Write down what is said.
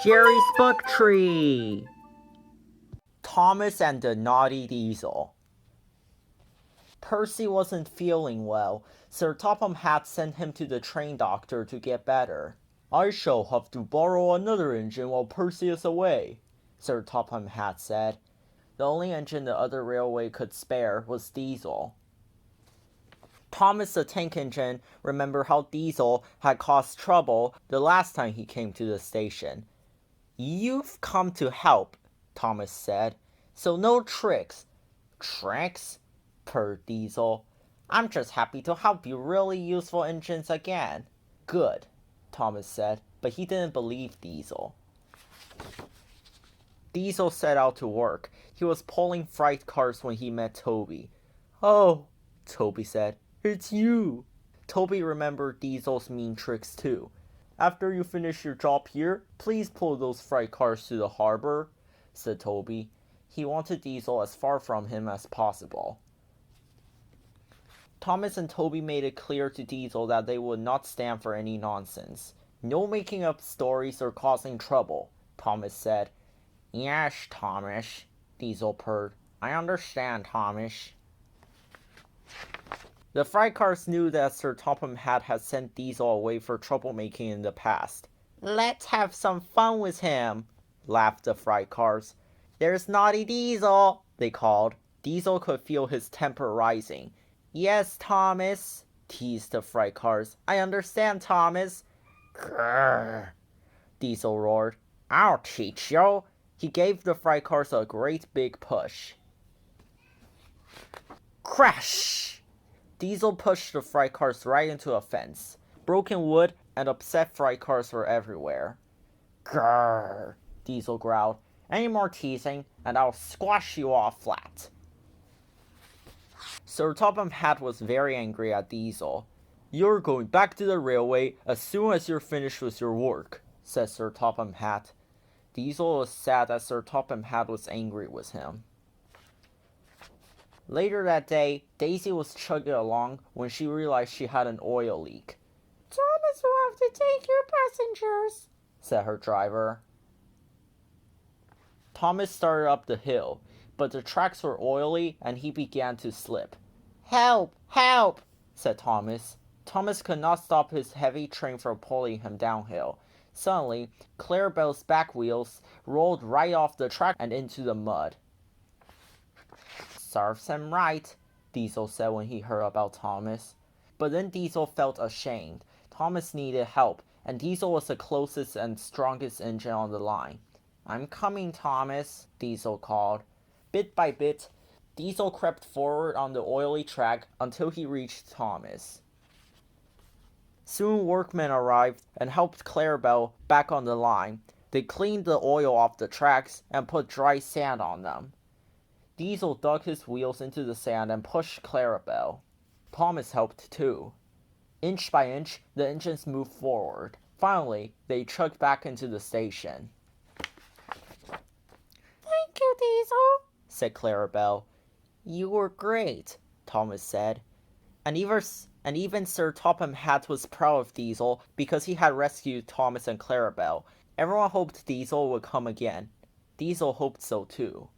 Jerry's Book Tree! Thomas and the Naughty Diesel. Percy wasn't feeling well. Sir Topham Hatt sent him to the train doctor to get better. I shall have to borrow another engine while Percy is away, Sir Topham Hatt said. The only engine the other railway could spare was Diesel. Thomas the Tank Engine remembered how Diesel had caused trouble the last time he came to the station. You've come to help, Thomas said, so no tricks. Tricks? Purred Diesel. I'm just happy to help you really useful engines again. Good, Thomas said, but he didn't believe Diesel. Diesel set out to work. He was pulling freight cars when he met Toby. Oh, Toby said, it's you. Toby remembered Diesel's mean tricks too. After you finish your job here, please pull those freight cars to the harbor, said Toby. He wanted Diesel as far from him as possible. Thomas and Toby made it clear to Diesel that they would not stand for any nonsense. No making up stories or causing trouble, Thomas said. Yes, Thomas, Diesel purred. I understand, Thomas. The freight cars knew that Sir Topham Hatt had sent Diesel away for troublemaking in the past. Let's have some fun with him, laughed the freight cars. There's Naughty Diesel, they called. Diesel could feel his temper rising. Yes, Thomas, teased the freight cars. I understand, Thomas. Grrr, Diesel roared. I'll teach you. He gave the freight cars a great big push. Crash! Diesel pushed the freight cars right into a fence. Broken wood and upset freight cars were everywhere. Grrr, Diesel growled. Any more teasing, and I'll squash you all flat. Sir Topham Hatt was very angry at Diesel. You're going back to the railway as soon as you're finished with your work, said Sir Topham Hatt. Diesel was sad that Sir Topham Hatt was angry with him. Later that day, Daisy was chugging along when she realized she had an oil leak. Thomas will have to take your passengers, said her driver. Thomas started up the hill, but the tracks were oily and he began to slip. Help! Help! Said Thomas. Thomas could not stop his heavy train from pulling him downhill. Suddenly, Clarabelle's back wheels rolled right off the track and into the mud. Serves him right, Diesel said when he heard about Thomas. But then Diesel felt ashamed. Thomas needed help, and Diesel was the closest and strongest engine on the line. I'm coming, Thomas, Diesel called. Bit by bit, Diesel crept forward on the oily track until he reached Thomas. Soon workmen arrived and helped Clarabelle back on the line. They cleaned the oil off the tracks and put dry sand on them. Diesel dug his wheels into the sand and pushed Clarabelle. Thomas helped too. Inch by inch, the engines moved forward. Finally, they chugged back into the station. Thank you, Diesel, said Clarabelle. You were great, Thomas said. And even Sir Topham Hatt was proud of Diesel because he had rescued Thomas and Clarabelle. Everyone hoped Diesel would come again. Diesel hoped so too.